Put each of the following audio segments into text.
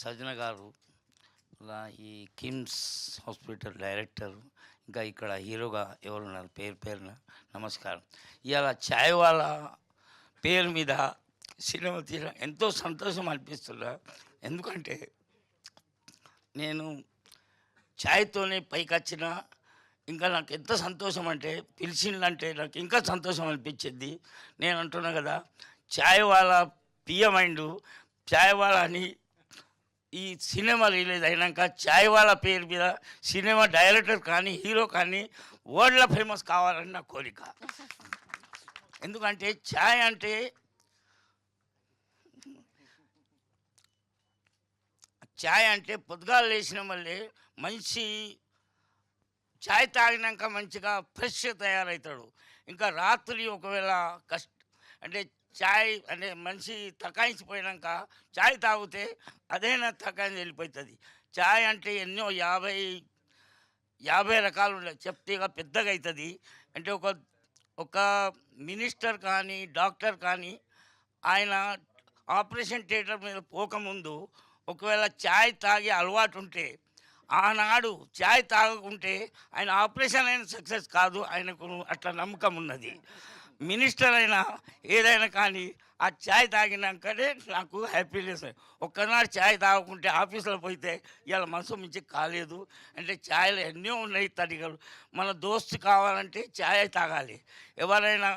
సజ్జన గారు, ఈ కిమ్స్ హాస్పిటల్ డైరెక్టర్, ఇంకా ఇక్కడ హీరోగా ఎవరున్నారు పేరు పేరున నమస్కారం. ఇవాళ ఛాయ్ వాళ్ళ పేరు మీద సినిమా తీయడం ఎంతో సంతోషం అనిపిస్తుందా. ఎందుకంటే నేను ఛాయ్తోనే పైకి వచ్చిన, ఇంకా నాకు ఎంత సంతోషం అంటే పిలిచిందంటే నాకు ఇంకా సంతోషం అనిపించింది. నేను అంటున్నా కదా, ఛాయ్ వాళ్ళ పియమైండు ఛాయ్ వాళ్ళ అని ఈ సినిమా రిలీజ్ అయినాక ఛాయ్ వాళ్ళ పేరు మీద సినిమా డైరెక్టర్ కానీ హీరో కానీ వరల్డ్లో ఫేమస్ కావాలని నా కోరిక. ఎందుకంటే ఛాయ్ అంటే పొద్దుగాలు లేచిన మళ్ళీ మనిషి ఛాయ్ తాగినాక మంచిగా ఫ్రెష్ తయారవుతాడు. ఇంకా రాత్రి ఒకవేళ అంటే ఛాయ్ అంటే మనిషి తకాయించిపోయినాక ఛాయ్ తాగితే అదైనా తకాయించి వెళ్ళిపోతుంది. ఛాయ్ అంటే ఎన్నో 50 రకాలు ఉన్నాయి, చెప్తే పెద్దగా అవుతుంది. అంటే ఒక మినిస్టర్ కానీ డాక్టర్ కానీ ఆయన ఆపరేషన్ థియేటర్ మీద పోకముందు ఒకవేళ ఛాయ్ తాగే అలవాటు ఉంటే, ఆనాడు ఛాయ్ తాగకుంటే ఆయన ఆపరేషన్ అయిన సక్సెస్ కాదు, ఆయనకు అట్లా నమ్మకం ఉన్నది. మినిస్టర్ అయినా ఏదైనా కానీ ఆ ఛాయ్ తాగినాకనే నాకు హ్యాపీనెస్. ఒక్కనాడు ఛాయ్ తాగకుంటే ఆఫీసులో పోతే ఇవాళ మనసు మించి కాలేదు. అంటే ఛాయ్లో ఎన్నో ఉన్నాయి తడిగలు. మన దోస్తు కావాలంటే ఛాయ్ తాగాలి, ఎవరైనా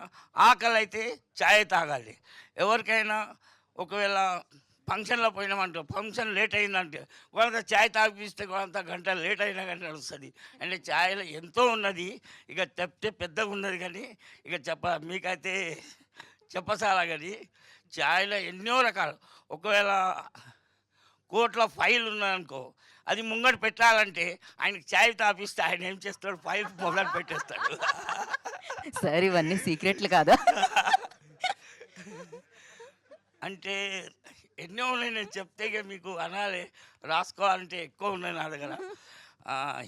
ఆకలి అయితే ఛాయ్ తాగాలి, ఎవరికైనా ఒకవేళ ఫంక్షన్లో పోయినామంటే ఫంక్షన్ లేట్ అయిందంటే కొంత ఛాయ్ తాగిపిస్తే కొంత గంట లేట్ అయినా కానీ నడుస్తుంది. అంటే ఛాయ్లో ఎంతో ఉన్నది, ఇక చెప్తే పెద్దగా ఉన్నది కానీ ఇక మీకైతే చెప్పసాలా. కానీ ఛాయ్లో ఎన్నో రకాలు. ఒకవేళ కోర్టులో ఫైల్ ఉన్నదనుకో, అది ముంగట పెట్టాలంటే ఆయనకి ఛాయ్ తాపిస్తే ఆయన ఏం చేస్తాడు, ఫైల్ మొదలు పెట్టేస్తాడు. సార్ ఇవన్నీ సీక్రెట్లు కాదా? అంటే ఎన్నో ఉన్నాయి, నేను చెప్తే ఇక మీకు అనాలి, రాసుకోవాలంటే ఎక్కువ ఉన్నాయి నా దగ్గర.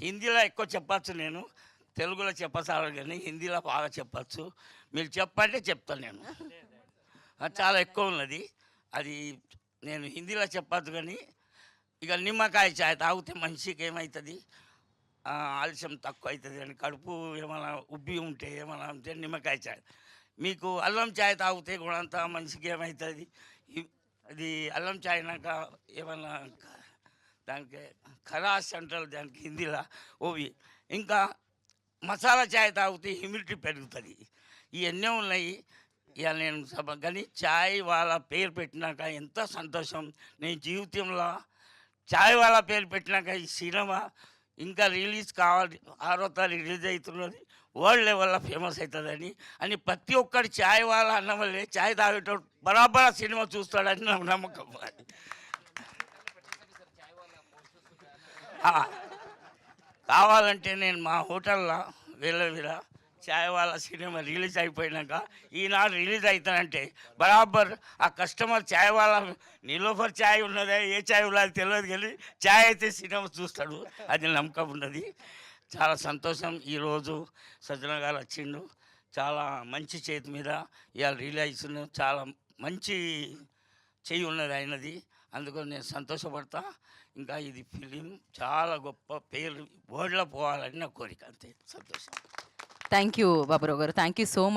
హిందీలో ఎక్కువ చెప్పచ్చు, నేను తెలుగులో చెప్పసాలి కానీ హిందీలో బాగా చెప్పచ్చు. మీరు చెప్పంటే చెప్తాను నేను. చాలా ఎక్కువ ఉన్నది, అది నేను హిందీలో చెప్పచ్చు. కానీ ఇక నిమ్మకాయ ఛాయ్ తాగితే మనిషికి ఏమవుతుంది, ఆలస్యం తక్కువ అవుతుంది అని, కడుపు ఏమైనా ఉబ్బి ఉంటే ఏమైనా ఉంటే నిమ్మకాయ ఛాయ్. మీకు అల్లం ఛాయ్ తాగితే కూడా అంతా మనిషికి ఏమవుతుంది, అది అల్లం ఛాయ్ అయినాక ఏమన్నా దానికి ఖరాస్ అంటారు దానికి హిందీలో ఓవి. ఇంకా మసాలా ఛాయ్ తాగితే హ్యూమిడిటీ పెరుగుతుంది. ఇవన్నీ ఉన్నాయి. ఇక నేను కానీ ఛాయ్ వాళ్ళ పేరు పెట్టినాక ఎంత సంతోషం. నేను జీవితంలో ఛాయ్ వాళ్ళ పేరు పెట్టినాక ఈ సినిమా ఇంకా రిలీజ్ కావాలి, 6వ తారీఖు రిలీజ్ అవుతున్నది, వరల్డ్ లెవెల్లో ఫేమస్ అవుతుందని అని ప్రతి ఒక్కటి ఛాయ్ వాళ్ళ అన్న వల్లే ఛాయ్ తాగేటోడు బరాబర్ సినిమా చూస్తాడని నా నమ్మకం. కావాలంటే నేను మా హోటల్లో వీళ్ళ ఛాయ్ వాళ్ళ సినిమా రిలీజ్ అయిపోయినాక ఈనాడు రిలీజ్ అవుతానంటే బరాబర్ ఆ కస్టమర్ ఛాయ్ వాళ్ళ నిలోఫర్ ఛాయ్ ఉన్నదే ఏ ఛాయ్ ఉన్నది తెలియదు కానీ ఛాయ్ అయితే సినిమా చూస్తాడు, అది నమ్మకం ఉన్నది. చాలా సంతోషం. ఈరోజు సజ్జన గారు వచ్చిండు, చాలా మంచి చేతి మీద ఇవాళ రిలీజ్ చాలా మంచి చెయ్యి ఉన్నది అయినది, అందుకని నేను సంతోషపడతా. ఇంకా ఇది ఫిలిం చాలా గొప్ప పేరు వరల్డ్లో పోవాలని నా కోరిక, అంతే. సంతోషం. థ్యాంక్ యూ బాబురావు గారు, థ్యాంక్ యూ సో మచ్.